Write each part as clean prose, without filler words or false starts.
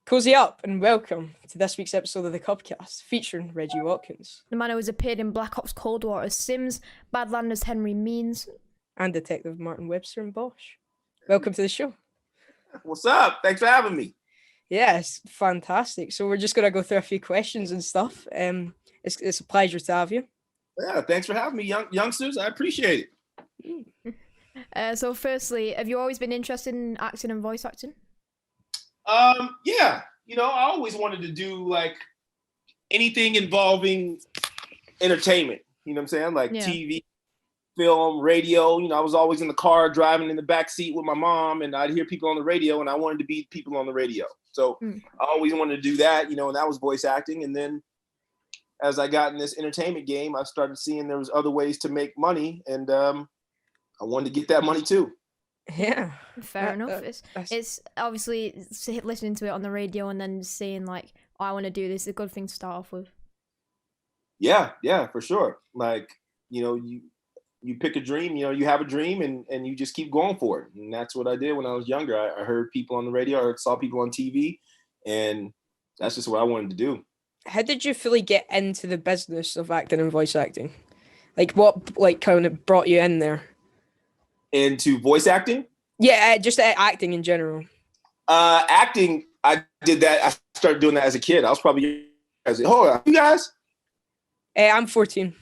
Cozy up and welcome to this week's episode of the Cub Cast featuring Reggie Watkins. The man who has appeared in Black Ops Cold War as Sims, Badlanders Henry Means, and Detective Martin Webster and Bosch. Welcome to the show. What's up? Thanks for having me. Yes, fantastic. So we're just going to go through a few questions and stuff. It's a pleasure to have you. Yeah, thanks for having me, youngsters. I appreciate it. So firstly, have you always been interested in acting and voice acting? Yeah. I always wanted to do like anything involving entertainment. You know what I'm saying? Like TV, film, radio. I was always in the car driving in the back seat with my mom, and I'd hear people on the radio, and I wanted to be people on the radio. So I always wanted to do that, and that was voice acting. And then as I got in this entertainment game, I started seeing there was other ways to make money, and I wanted to get that money too. Yeah, fair enough. It's obviously listening to it on the radio and then seeing like, oh, I want to do this is a good thing to start off with. Yeah, for sure. Like, you pick a dream, you have a dream and you just keep going for it. And that's what I did when I was younger. I heard people on the radio, I saw people on TV, and that's just what I wanted to do. How did you fully get into the business of acting and voice acting? Like what kind of brought you in there? Into voice acting? Yeah, just acting in general. Acting, I did that. I started doing that as a kid. I was probably, hold on, you guys? I'm 14.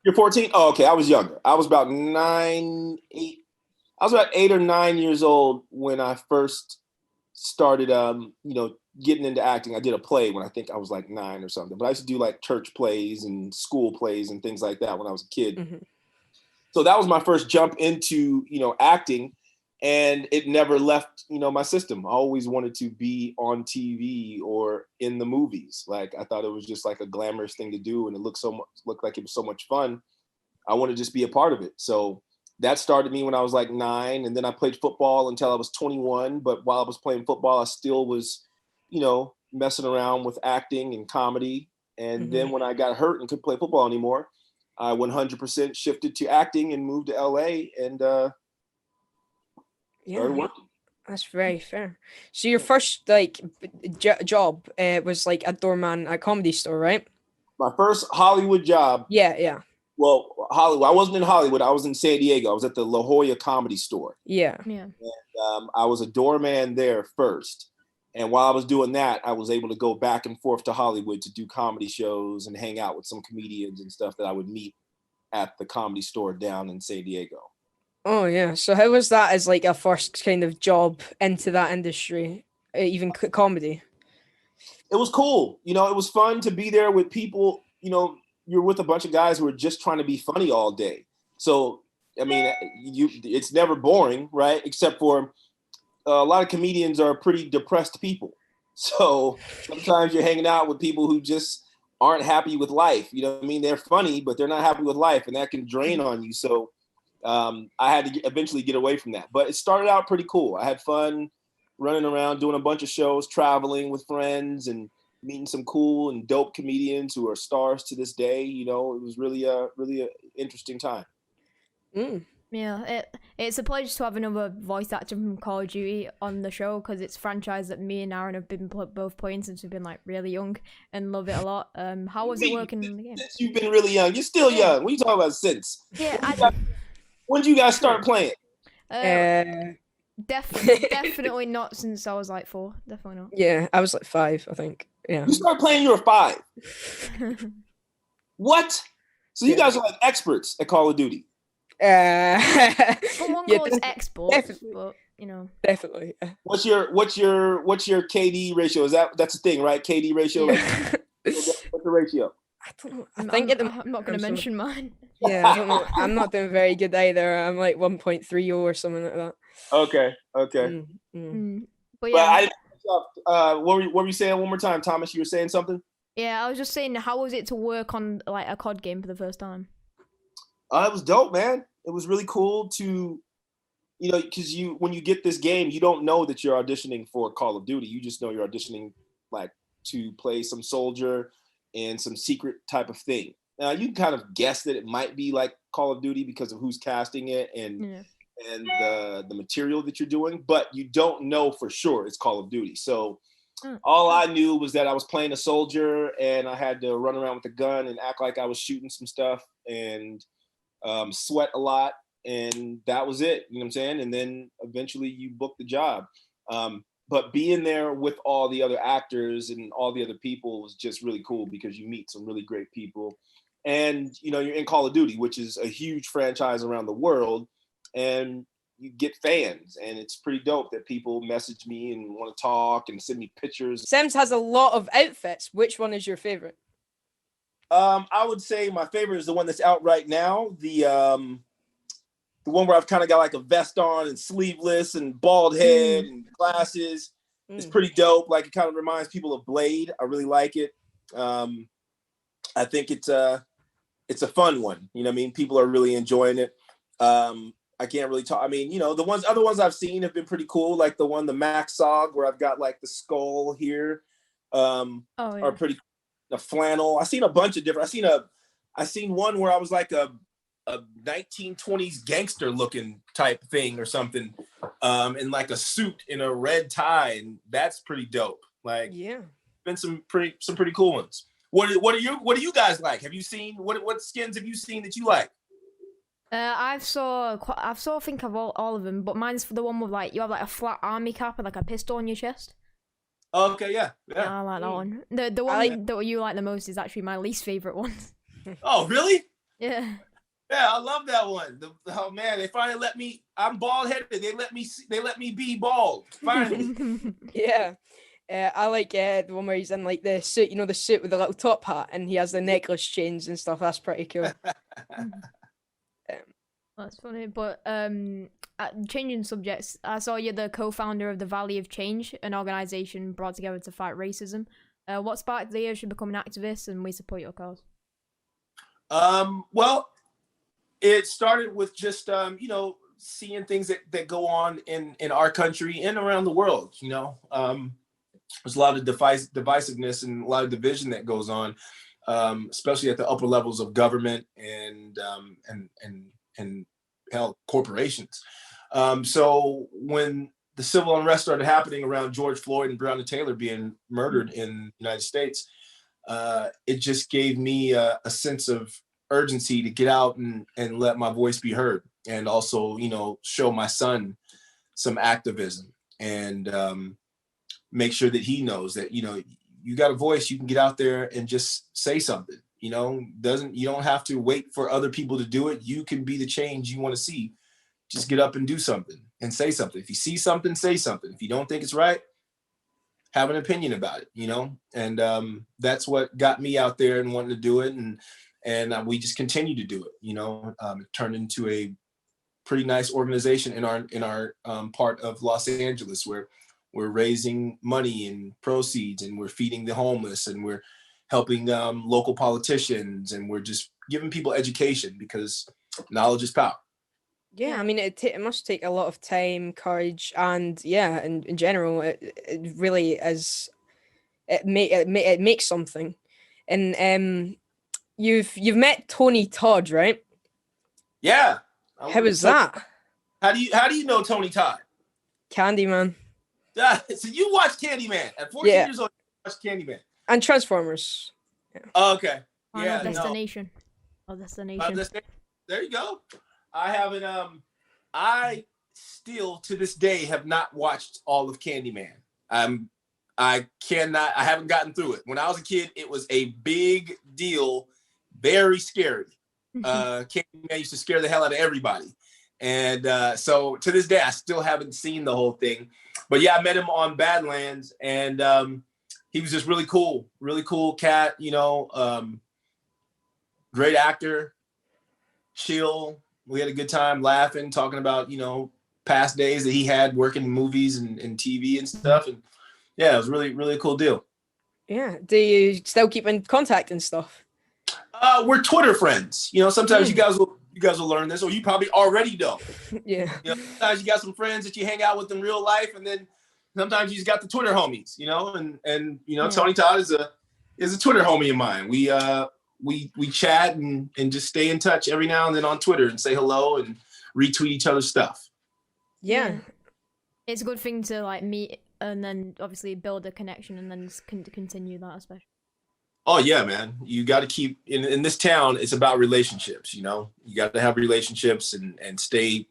You're 14? Oh, okay. I was younger. I was about 8 or 9 years old when I first started, getting into acting. I did a play when I think I was like 9 or something, but I used to do like church plays and school plays and things like that when I was a kid. Mm-hmm. So that was my first jump into, acting, and it never left, my system. I always wanted to be on TV or in the movies. Like, I thought it was just like a glamorous thing to do, and it looked like it was so much fun. I wanted to just be a part of it. So that started me when I was like 9, and then I played football until I was 21. But while I was playing football, I still was, messing around with acting and comedy. And then when I got hurt and couldn't play football anymore, I 100% shifted to acting and moved to LA and started working. That's very fair. So your first job was like a doorman at a comedy store, right? My first Hollywood job. Yeah. Well, Hollywood. I wasn't in Hollywood. I was in San Diego. I was at the La Jolla Comedy Store. Yeah. And I was a doorman there first. And while I was doing that, I was able to go back and forth to Hollywood to do comedy shows and hang out with some comedians and stuff that I would meet at the comedy store down in San Diego. Oh, yeah. So how was that as like a first kind of job into that industry, even comedy? It was cool. It was fun to be there with people. You're with a bunch of guys who are just trying to be funny all day. So, I mean, it's never boring, right? Except for a lot of comedians are pretty depressed people. So sometimes you're hanging out with people who just aren't happy with life. They're funny, but they're not happy with life, and that can drain on you. So I had to eventually get away from that. But it started out pretty cool. I had fun running around, doing a bunch of shows, traveling with friends, and meeting some cool and dope comedians who are stars to this day. It was really a interesting time. Yeah, it's a pleasure to have another voice actor from Call of Duty on the show, because it's a franchise that me and Aaron have been both playing since we've been like really young and love it a lot. How was it working in the game? Since you've been really young, you're still young. What are you talking about since? Yeah, when did you guys start playing? Definitely not since I was like 4. Definitely not. Yeah, I was like 5, I think. Yeah. You started playing, you were 5. What? So you guys are like experts at Call of Duty. Someone calls exports, but definitely. What's your KD ratio? That's a thing, right? KD ratio. Yeah. What's the ratio? I don't know. I'm not going to mention mine. Yeah, I don't know. I'm not doing very good either. I'm like 1.30 or something like that. Okay. But yeah. What were you saying one more time, Thomas? You were saying something? Yeah, I was just saying, how was it to work on like a COD game for the first time? It was dope, man. It was really cool to, because when you get this game, you don't know that you're auditioning for Call of Duty. You just know you're auditioning like to play some soldier and some secret type of thing. Now you can kind of guess that it might be like Call of Duty because of who's casting it and the material that you're doing, but you don't know for sure it's Call of Duty. So All I knew was that I was playing a soldier and I had to run around with a gun and act like I was shooting some stuff and sweat a lot. And that was it, you know what I'm saying? And then eventually you book the job. But being there with all the other actors and all the other people was just really cool because you meet some really great people. And, you know, you're in Call of Duty, which is a huge franchise around the world. And you get fans, and it's pretty dope that people message me and want to talk and send me pictures. Sims has a lot of outfits. Which one is your favorite? I would say my favorite is the one that's out right now. The one where I've kind of got like a vest on and sleeveless and bald head and glasses. It's pretty dope. Like, it kind of reminds people of Blade. I really like it. I think it's a fun one. You know what I mean? People are really enjoying it. I can't really talk. I mean, you know, the other ones I've seen have been pretty cool. Like the Max Sog, where I've got like the skull here, are pretty. The flannel. I seen a bunch of different. I seen one where I was like a 1920s gangster looking type thing or something, in like a suit in a red tie, and that's pretty dope. Like, yeah, been some pretty cool ones. What do you guys like? Have you seen what skins have you seen that you like? I think of all of them, but mine's for the one with like you have like a flat army cap and like a pistol on your chest. Okay, yeah. I like that one. The one that you like the most is actually my least favorite one. Oh, really? Yeah. Yeah, I love that one. Oh man, they finally let me. I'm bald headed. They let me be bald. Finally. Yeah. I like the one where he's in like the suit, you know, the suit with the little top hat, and he has the necklace chains and stuff. That's pretty cool. That's funny, but changing subjects, I saw you're the co-founder of the Valley of Change, an organization brought together to fight racism. What sparked the urge to become an activist, and we support your cause? Well, it started with just you know, seeing things that go on in our country and around the world. You know, there's a lot of divisiveness and a lot of division that goes on, especially at the upper levels of government and hell, corporations. So when the civil unrest started happening around George Floyd and Breonna Taylor being murdered in the United States, it just gave me a sense of urgency to get out and let my voice be heard, and also, you know, show my son some activism and make sure that he knows that, you know, you got a voice, you can get out there and just say something. You know, you don't have to wait for other people to do it. You can be the change you want to see. Just get up and do something and say something. If you see something, say something. If you don't think it's right, have an opinion about it, you know? And that's what got me out there and wanting to do it. And we just continue to do it, you know? It turned into a pretty nice organization in our part of Los Angeles, where we're raising money and proceeds, and we're feeding the homeless, and we're helping local politicians, and we're just giving people education, because knowledge is power. Yeah, I mean, it must take a lot of time, courage, and yeah, in general, it really is. It makes something, and you've met Tony Todd, right? Yeah. How was that? How do you know Tony Todd? Candyman. So you watched Candyman at 14 years old. You watched Candyman and Transformers. Yeah. Oh, okay. Final Destination. No. Destination. There you go. I haven't. I still to this day have not watched all of Candyman. I haven't gotten through it. When I was a kid, it was a big deal, very scary. Candyman used to scare the hell out of everybody. And so to this day, I still haven't seen the whole thing. But yeah, I met him on Badlands, and he was just really cool cat, you know, great actor, chill. We had a good time laughing, talking about, you know, past days that he had working in movies and TV and stuff. And yeah, it was really, really a cool deal. Yeah. Do you still keep in contact and stuff? We're Twitter friends. You know, sometimes you guys will learn this, or you probably already know. Yeah. You know, sometimes you got some friends that you hang out with in real life, and then sometimes you just got the Twitter homies, you know, and you know, Tony Todd is a Twitter homie of mine. We chat and just stay in touch every now and then on Twitter and say hello and retweet each other's stuff. Yeah. It's a good thing to like meet and then obviously build a connection and then continue that, especially. Oh yeah, man. You got to keep in this town. It's about relationships. You know, you got to have relationships and stay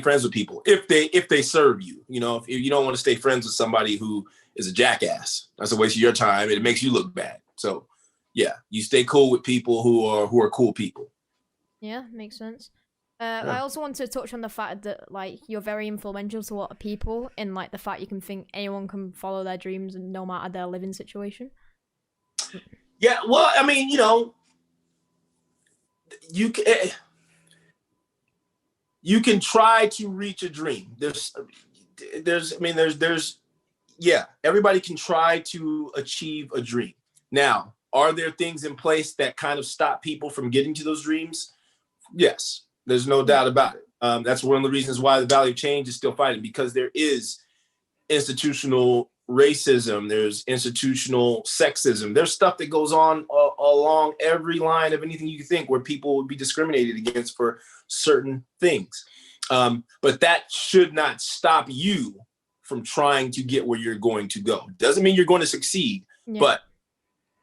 friends with people if they serve you. You know, if you don't want to stay friends with somebody who is a jackass, that's a waste of your time. It makes you look bad. So yeah, you stay cool with people who are cool people. Yeah, makes sense. I also want to touch on the fact that like you're very influential to a lot of people, in like the fact you can think anyone can follow their dreams and no matter their living situation. Yeah, well, I mean, you know, you can try to reach a dream. Yeah, everybody can try to achieve a dream. Now, are there things in place that kind of stop people from getting to those dreams? Yes, there's no doubt about it. That's one of the reasons why the Valley of Change is still fighting, because there is institutional racism, there's institutional sexism, there's stuff that goes on along every line of anything you can think where people would be discriminated against for certain things. But that should not stop you from trying to get where you're going to go. Doesn't mean you're going to succeed, but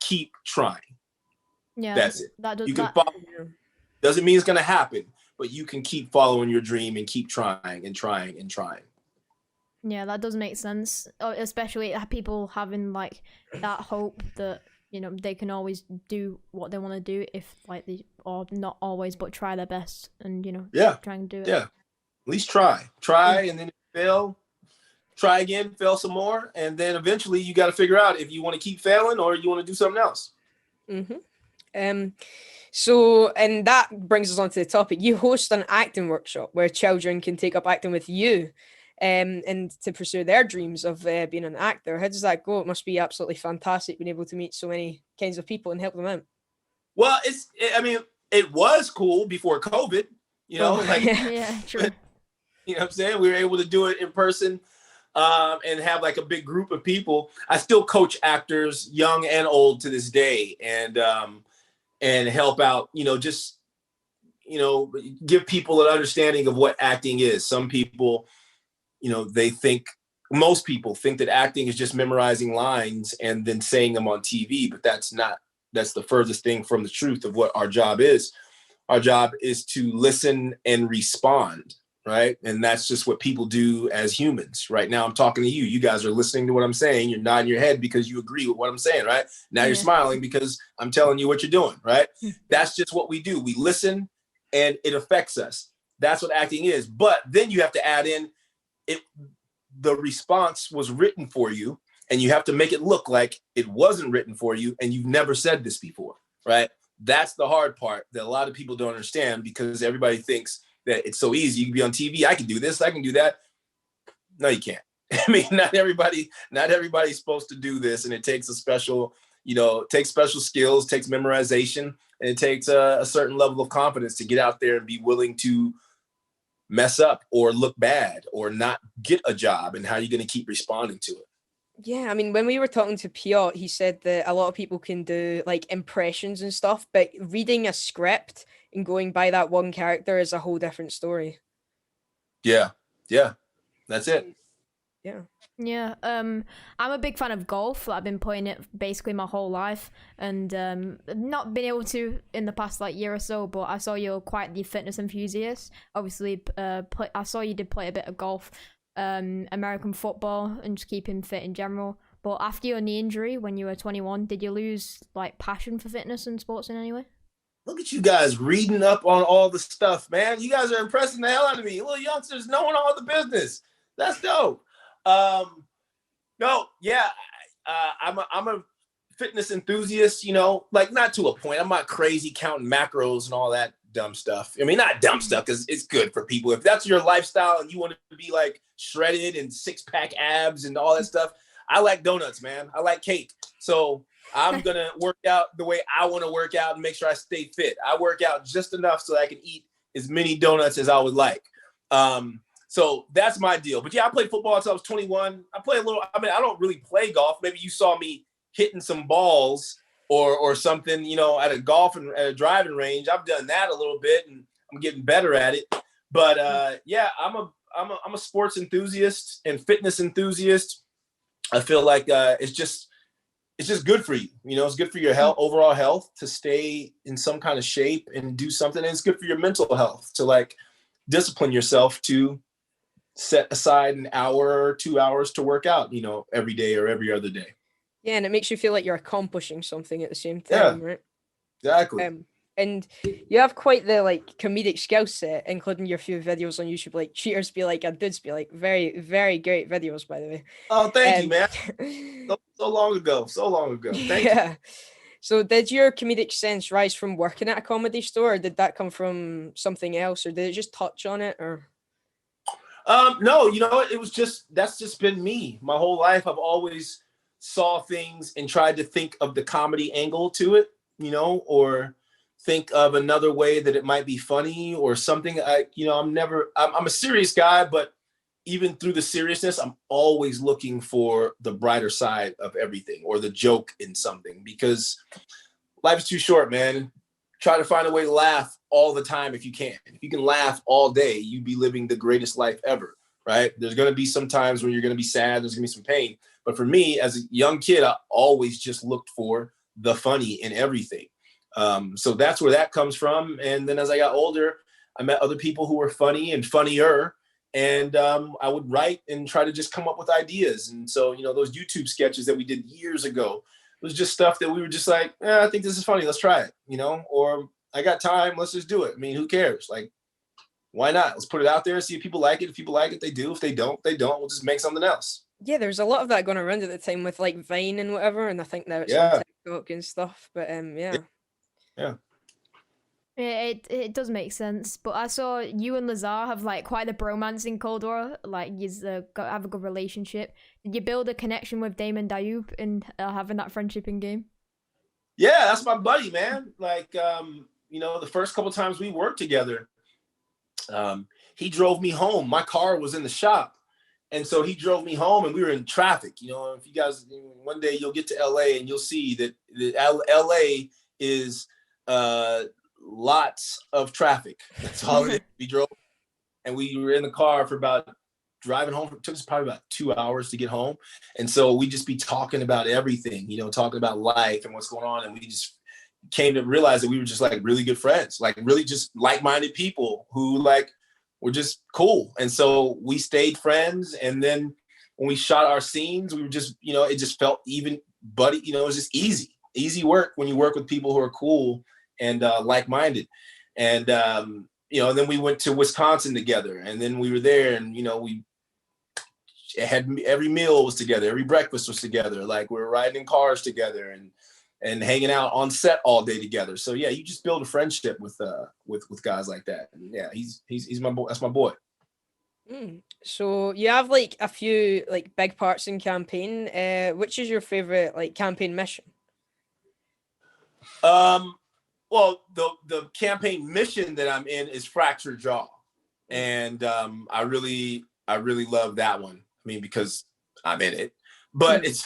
keep trying. Yeah, that's it. Follow. Doesn't mean it's going to happen, but you can keep following your dream and keep trying and trying and trying. Yeah, that does make sense, especially people having like that hope that, you know, they can always do what they want to do if like they, or not always, but try their best and, you know, try and do it. Yeah, at least try, and then fail, try again, fail some more, and then eventually you got to figure out if you want to keep failing or you want to do something else. So, and that brings us on to the topic. You host an acting workshop where children can take up acting with you. And to pursue their dreams of being an actor. How does that go? It must be absolutely fantastic being able to meet so many kinds of people and help them out. Well, it was cool before COVID, you know, yeah, true. You know what I'm saying? We were able to do it in person and have like a big group of people. I still coach actors, young and old, to this day, and help out, you know, just, you know, give people an understanding of what acting is. Some people, you know, most people think that acting is just memorizing lines and then saying them on TV, but that's the furthest thing from the truth of what our job is. Our job is to listen and respond, right? And that's just what people do as humans. Right now, I'm talking to you. You guys are listening to what I'm saying. You're nodding your head because you agree with what I'm saying, right? Now you're smiling because I'm telling you what you're doing, right? That's just what we do. We listen and it affects us. That's what acting is. But then you have to add in, the response was written for you, and you have to make it look like it wasn't written for you and you've never said this before, right? That's the hard part that a lot of people don't understand, because everybody thinks that it's so easy. You can be on TV. I can do this. I can do that. No, you can't. I mean, not everybody's supposed to do this, and it takes a special, you know, it takes special skills, takes memorization, and it takes a certain level of confidence to get out there and be willing to mess up or look bad or not get a job, and how are you going to keep responding to it? Yeah, I mean, when we were talking to Piot, he said that a lot of people can do like impressions and stuff, but reading a script and going by that one character is a whole different story. Yeah, that's it. Yeah, I'm a big fan of golf. I've been playing it basically my whole life, and not been able to in the past like year or so. But I saw you're quite the fitness enthusiast. Obviously, I saw you did play a bit of golf, American football, and just keeping fit in general. But after your knee injury when you were 21, did you lose like passion for fitness and sports in any way? Look at you guys reading up on all the stuff, man. You guys are impressing the hell out of me. Little youngsters knowing all the business. That's dope. I'm a fitness enthusiast, you know, like not to a point. I'm not crazy counting macros and all that dumb stuff. I mean, not dumb stuff, because it's good for people. If that's your lifestyle and you want to be like shredded and 6-pack abs and all that stuff, I like donuts, man. I like cake. So I'm going to work out the way I want to work out and make sure I stay fit. I work out just enough so that I can eat as many donuts as I would like. So that's my deal. But yeah, I played football until I was 21. I play a little, I mean, I don't really play golf. Maybe you saw me hitting some balls or something, you know, at a driving range. I've done that a little bit and I'm getting better at it. But yeah, I'm a sports enthusiast and fitness enthusiast. I feel like it's just good for you. You know, it's good for your health, overall health, to stay in some kind of shape and do something. And it's good for your mental health to like discipline yourself to set aside an hour or 2 hours to work out, you know, every day or every other day. Yeah, and it makes you feel like you're accomplishing something at the same time, right? Exactly. And you have quite the like comedic skill set, including your few videos on YouTube, like Cheaters Be Like and Dudes Be Like. Very, very great videos, by the way. Oh, thank you, man. So long ago. Thank you. So did your comedic sense rise from working at a comedy store, or did that come from something else, or did it just touch on it, or? No, you know, that's just been me. My whole life, I've always saw things and tried to think of the comedy angle to it, you know, or think of another way that it might be funny or something. I'm a serious guy, but even through the seriousness, I'm always looking for the brighter side of everything or the joke in something, because life is too short, man. Try to find a way to laugh all the time if you can. If you can laugh all day, you'd be living the greatest life ever, right? There's going to be some times when you're going to be sad. There's going to be some pain. But for me, as a young kid, I always just looked for the funny in everything. So that's where that comes from. And then as I got older, I met other people who were funny and funnier. And I would write and try to just come up with ideas. And so, you know, those YouTube sketches that we did years ago, it was just stuff that we were just like, I think this is funny. Let's try it, you know, or I got time. Let's just do it. I mean, who cares? Like, why not? Let's put it out there, see if people like it. If people like it, they do. If they don't, they don't. We'll just make something else. Yeah, there's a lot of that going around at the time with like Vine and whatever, and I think now it's on TikTok and stuff. But yeah. It does make sense, but I saw you and Lazar have like quite a bromance in Cold War. Like you have a good relationship. Did you build a connection with Damon Dayoub in having that friendship in game? Yeah, that's my buddy, man. Like, you know, the first couple times we worked together, he drove me home. My car was in the shop, and so he drove me home, and we were in traffic. You know, if you guys one day you'll get to LA and you'll see that LA is lots of traffic. That's all it is. We drove, and we were in the car for about driving home. It took us probably about 2 hours to get home. And so we just be talking about everything, you know, talking about life and what's going on. And we just came to realize that we were just like really good friends, like really just like-minded people who like were just cool. And so we stayed friends. And then when we shot our scenes, we were just, you know, it just felt even buddy, you know, it was just easy work when you work with people who are cool and like-minded. And, you know, then we went to Wisconsin together, and then we were there, and, you know, we had every meal was together. Every breakfast was together. Like we were riding in cars together and hanging out on set all day together. So yeah, you just build a friendship with guys like that. And yeah, he's my boy. That's my boy. So you have like a few like big parts in campaign. Which is your favorite like campaign mission? Well, the campaign mission that I'm in is Fractured Jaw, and I really love that one. I mean, because I'm in it, but it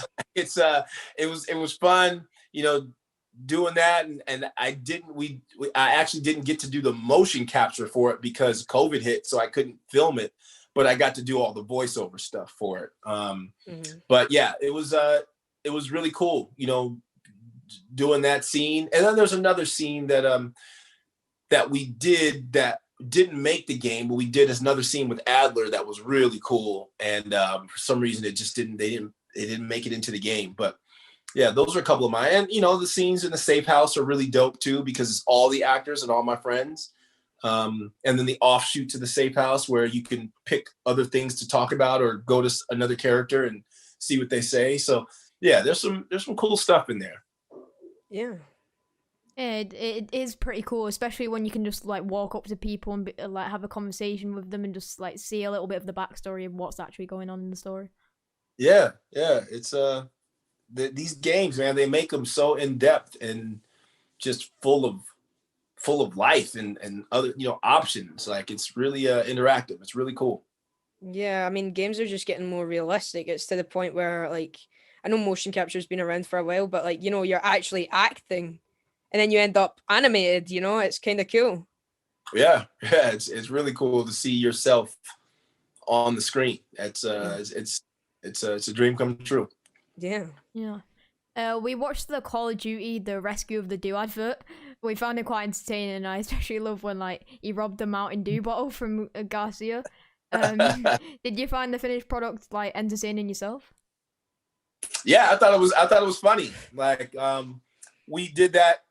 was fun, you know, doing that, and I actually didn't get to do the motion capture for it because COVID hit, so I couldn't film it, but I got to do all the voiceover stuff for it. But yeah, it was really cool, you know, doing that scene. And then there's another scene that we did that didn't make the game, but we did another scene with Adler that was really cool. And for some reason it just didn't make it into the game. But yeah, those are a couple of mine. And you know, the scenes in the safe house are really dope too, because it's all the actors and all my friends. And then the offshoot to the safe house where you can pick other things to talk about or go to another character and see what they say. So yeah, there's some cool stuff in there. Yeah. It is pretty cool, especially when you can just like walk up to people and like have a conversation with them and just like see a little bit of the backstory of what's actually going on in the story. Yeah, it's these games, man, they make them so in depth and just full of life and other, you know, options. Like it's really interactive. It's really cool. Yeah, I mean, games are just getting more realistic. It's to the point where like I know motion capture's been around for a while, but like, you know, you're actually acting and then you end up animated, you know, it's kind of cool. Yeah, it's really cool to see yourself on the screen. It's a dream come true. Yeah. Yeah. We watched the Call of Duty, the Rescue of the Dew advert. We found it quite entertaining, and I especially love when like he robbed the Mountain Dew bottle from Garcia. Did you find the finished product like entertaining yourself? Yeah, I thought it was funny. Like, we did that.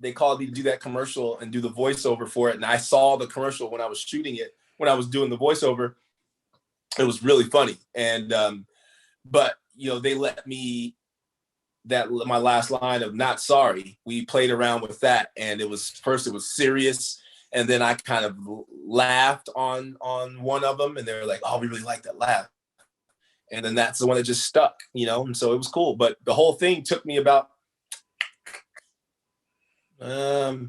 They called me to do that commercial and do the voiceover for it, and I saw the commercial when I was shooting it. When I was doing the voiceover, it was really funny. And but they let me my last line of "not sorry." We played around with that, and it was serious, and then I kind of laughed on one of them, and they were like, "Oh, we really like that laugh." And then that's the one that just stuck, and so it was cool. But the whole thing took me about 30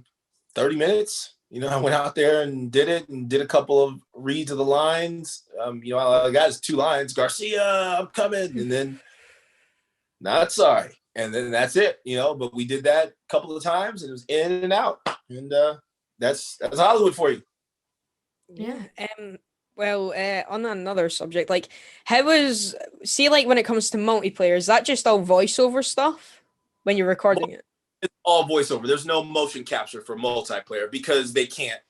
minutes. I went out there and did it and did a couple of reads of the lines. I got 2 lines, Garcia, I'm coming. And then not sorry. And then that's it, but we did that a couple of times and it was in and out. And that's Hollywood for you. Yeah. Well, on another subject, like like when it comes to multiplayer, is that just all voiceover stuff when you're recording it? It's all voiceover. There's no motion capture for multiplayer because they can't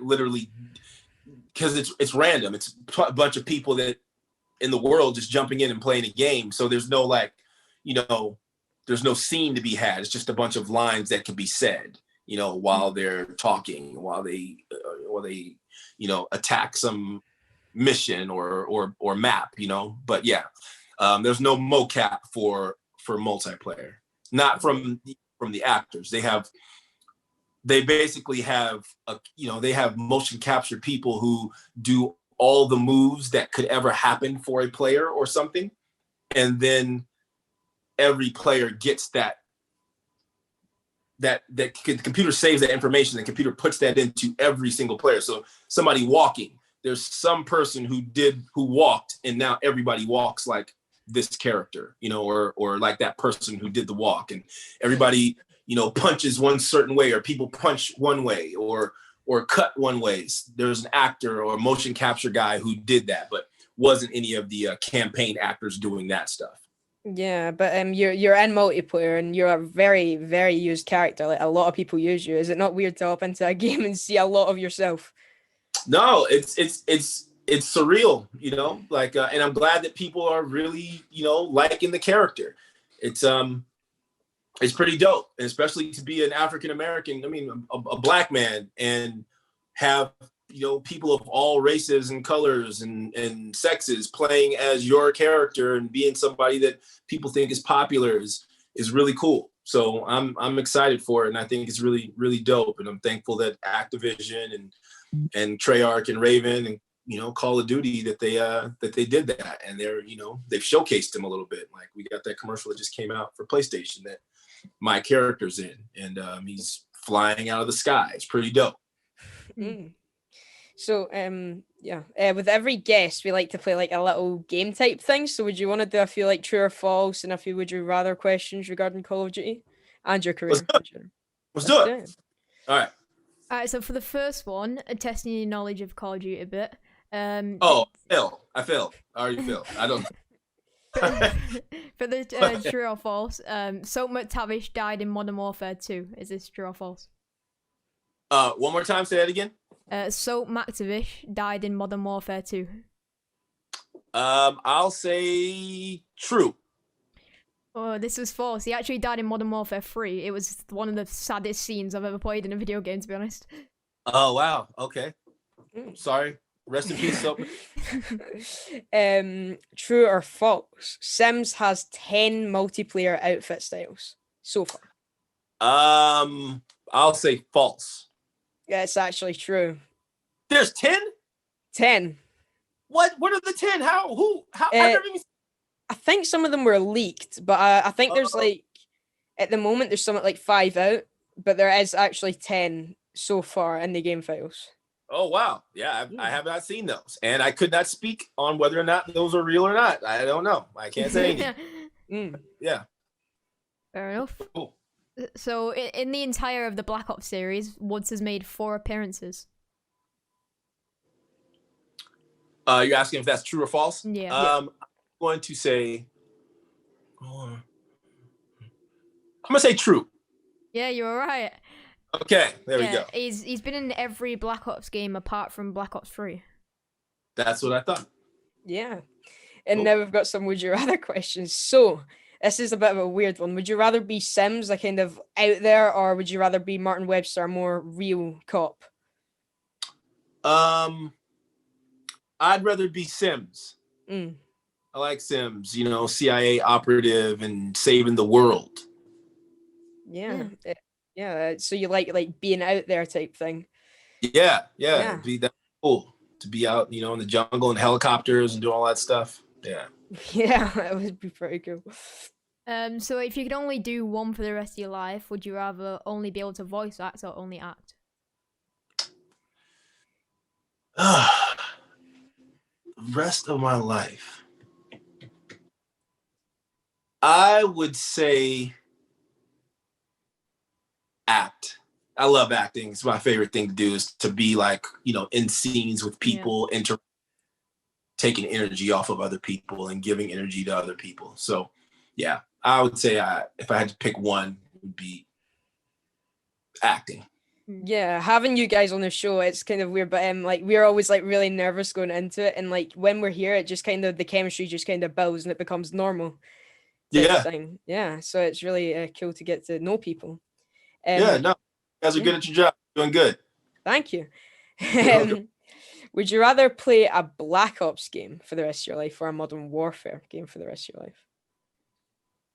literally, because it's random. It's a bunch of people that in the world just jumping in and playing a game. So there's no there's no scene to be had. It's just a bunch of lines that can be said, while they're talking, while they attack some mission or map, But yeah, there's no mocap for multiplayer. Not from the actors. They basically have they have motion capture people who do all the moves that could ever happen for a player or something, and then every player gets the computer saves that information. The computer puts that into every single player. So somebody walking, there's some person who walked, and now everybody walks like this character, or like that person who did the walk, and everybody, punches one certain way, or people punch one way, or cut one way. There's an actor or a motion capture guy who did that, but wasn't any of the campaign actors doing that stuff. Yeah, but you're in multiplayer and you're a very, very used character. Like a lot of people use you. Is it not weird to hop into a game and see a lot of yourself? No, it's surreal, like, and I'm glad that people are really, liking the character. It's pretty dope, especially to be an African American. I mean, a black man, and have people of all races and colors and sexes playing as your character and being somebody that people think is popular is really cool. So I'm excited for it, and I think it's really, really dope. And I'm thankful that Activision and Treyarch and Raven and Call of Duty that they did that, and they've showcased him a little bit. Like, we got that commercial that just came out for PlayStation that my character's in, and he's flying out of the sky. It's pretty dope. Mm. So with every guest we like to play like a little game type thing. So would you want to do a few like true or false and a few would you rather questions regarding Call of Duty and your career? Let's do it. All right, so for the first one, testing your knowledge of Call of Duty a bit. I failed. I already failed. I don't. For the true or false, Soap McTavish died in Modern Warfare 2. Is this true or false? One more time, say that again. Soap McTavish died in Modern Warfare 2. I'll say true. Oh, this was false. He actually died in Modern Warfare 3. It was one of the saddest scenes I've ever played in a video game, to be honest. Oh, wow. Okay. Sorry. Rest in peace, Soap. True or false? Sims has 10 multiplayer outfit styles so far. I'll say false. Yeah, it's actually true. There's 10? 10. What are the 10? How? Who? How? I've never even... I think some of them were leaked, but I think there's like, at the moment, there's something like 5 out, but there is actually 10 so far in the game files. Oh, wow. Yeah, I have not seen those. And I could not speak on whether or not those are real or not. I don't know. I can't say anything. Yeah. Fair enough. Cool. So, in the entire of the Black Ops series, Woods has made 4 appearances. You're asking if that's true or false? Yeah. going to say, I'm gonna say true. Yeah, you're right. Okay, there we go. He's been in every Black Ops game apart from Black Ops 3. That's what I thought. Yeah. And now we've got some would you rather questions. So this is a bit of a weird one. Would you rather be Sims, a kind of out there, or would you rather be Martin Webster, a more real cop? I'd rather be Sims. Mm. I like Sims, you know, CIA operative and saving the world. Yeah. So you like being out there type thing. Yeah. That's cool to be out, you know, in the jungle and helicopters and do all that stuff. Yeah. Yeah, that would be pretty cool. So if you could only do one for the rest of your life, would you rather only be able to voice act or only act? Rest of my life, I would say act. I love acting. It's my favorite thing to do, is to be like, you know, in scenes with people, taking energy off of other people and giving energy to other people. So yeah, I would say if I had to pick one, it would be acting. Yeah, having you guys on the show, it's kind of weird, but like we're always like really nervous going into it, and like when we're here, it just kind of the chemistry just kind of builds and it becomes normal. Thing. Yeah. So it's really cool to get to know people. No, you guys are good at your job. Doing good. Thank you. Would you rather play a Black Ops game for the rest of your life or a Modern Warfare game for the rest of your life?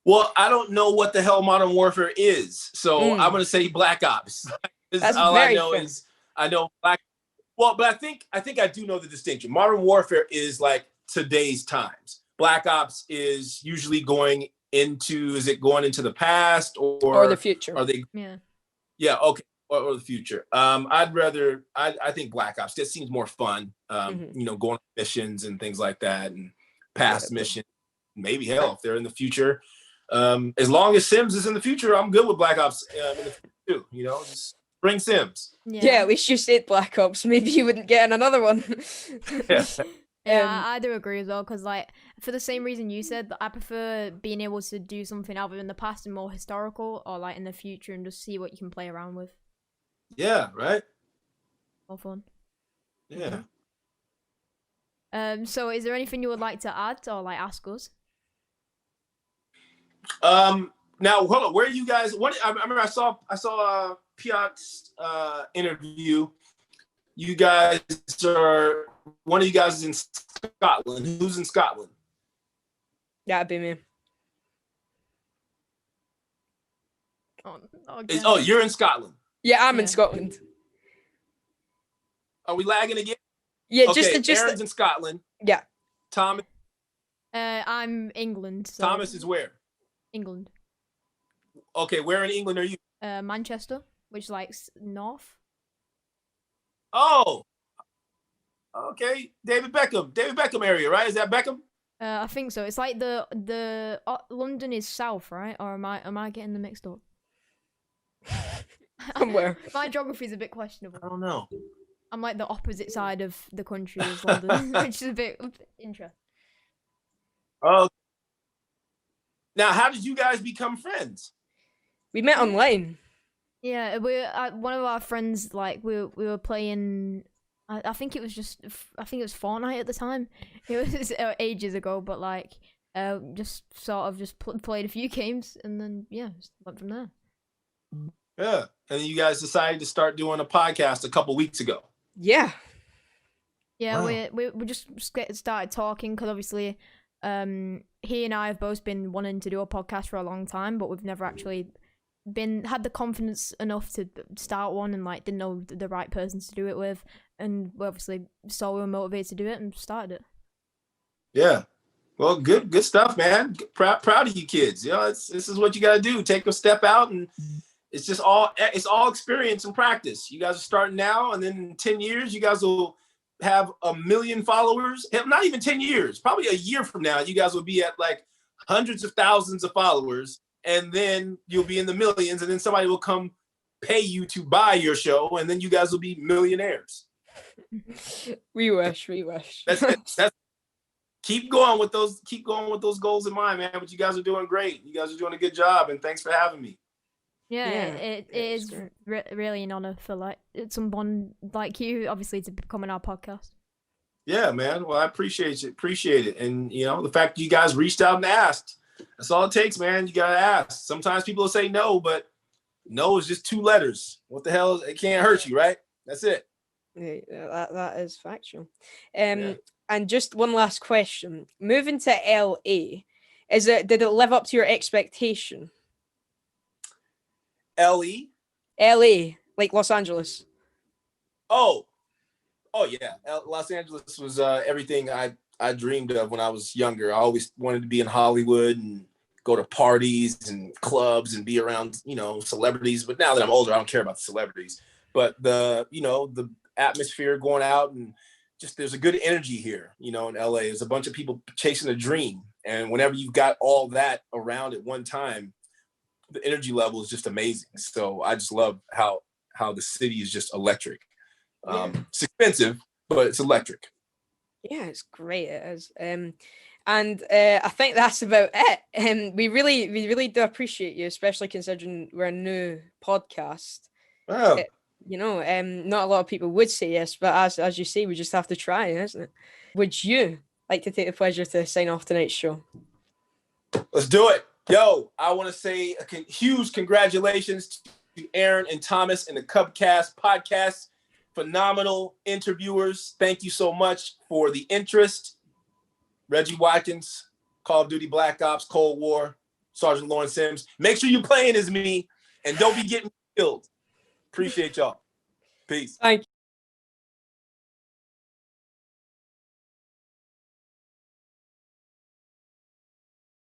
Well, I don't know what the hell Modern Warfare is, so I'm going to say Black Ops. That's all very I know fair. is I know Black. Well, but I think I do know the distinction. Modern Warfare is like today's times. Black Ops is usually going into the past or the future? Are they? Yeah. Okay. Or the future. I think Black Ops just seems more fun. You know, going on missions and things like that, and past missions. Maybe hell, if they're in the future. As long as Sims is in the future, I'm good with Black Ops in the future too. You know, just bring Sims. Yeah, at least you said Black Ops. Maybe you wouldn't get in another one. I do agree as well, because like for the same reason you said, that I prefer being able to do something either in the past and more historical, or like in the future and just see what you can play around with. Yeah, right. All fun. Yeah. So is there anything you would like to add or like ask us? Now hold on. Where are you guys? I remember I saw Piot's interview. You guys are, one of you guys is in Scotland. Who's in Scotland? That'd be me. Oh, you're in Scotland. Yeah, I'm in Scotland. Are we lagging again? Yeah, okay, Aaron's in Scotland. Yeah. Thomas. I'm England. So Thomas is where? England. Okay, where in England are you? Manchester, which is like north. Oh. Okay, David Beckham area, right? Is that Beckham? I think so. It's like the London is south, right? Or am I getting them mixed up? Somewhere. My geography is a bit questionable. I don't know. I'm like the opposite side of the country as London, which is a bit interesting. Oh. Now, how did you guys become friends? We met online. Yeah, one of our friends, like we were playing. I think it was Fortnite at the time. It was ages ago, but like just sort of just played a few games and then just went from there. Yeah, and then you guys decided to start doing a podcast a couple weeks ago. Yeah. Yeah, wow. we just started talking because obviously he and I have both been wanting to do a podcast for a long time, but we've never actually had the confidence enough to start one, and like didn't know the right person to do it with, and we obviously we were motivated to do it and started it. Yeah. Well, good stuff, man. Proud of you kids. You know, this is what you got to do. Take a step out, and it's all experience and practice. You guys are starting now, and then in 10 years, you guys will have 1 million followers. Not even 10 years, probably a year from now, you guys will be at like hundreds of thousands of followers, and then you'll be in the millions, and then somebody will come pay you to buy your show, and then you guys will be millionaires. We wish. That's keep going with those goals in mind, man. But you guys are doing great. You guys are doing a good job, and thanks for having me. Yeah, it is really an honor for like someone like you, obviously, to come on our podcast. Yeah, man. Well, I appreciate it. And the fact you guys reached out and asked, that's all it takes, man. You gotta ask. Sometimes people will say no, but no is just 2 letters. What the hell? It can't hurt you, right? That's it. Yeah, that is factual. And just one last question. Moving to LA, did it live up to your expectation? LA, like Los Angeles. Oh yeah. Los Angeles was everything I dreamed of when I was younger. I always wanted to be in Hollywood and go to parties and clubs and be around, celebrities. But now that I'm older, I don't care about the celebrities. But the atmosphere going out, and just there's a good energy here, in LA. There's a bunch of people chasing a dream. And whenever you've got all that around at one time, the energy level is just amazing. So I just love how the city is just electric. It's expensive, but it's electric. Yeah, it's great. It is. And I think that's about it. We really do appreciate you, especially considering we're a new podcast. Wow. Not a lot of people would say yes, but as you say, we just have to try, isn't it? Would you like to take the pleasure to sign off tonight's show? Let's do it. Yo, I want to say a huge congratulations to Aaron and Thomas and the Cub Cast podcast. Phenomenal interviewers. Thank you so much for the interest. Reggie Watkins, Call of Duty Black Ops, Cold War, Sergeant Lawrence Sims. Make sure you're playing as me and don't be getting killed. Appreciate y'all. Peace. Thank you.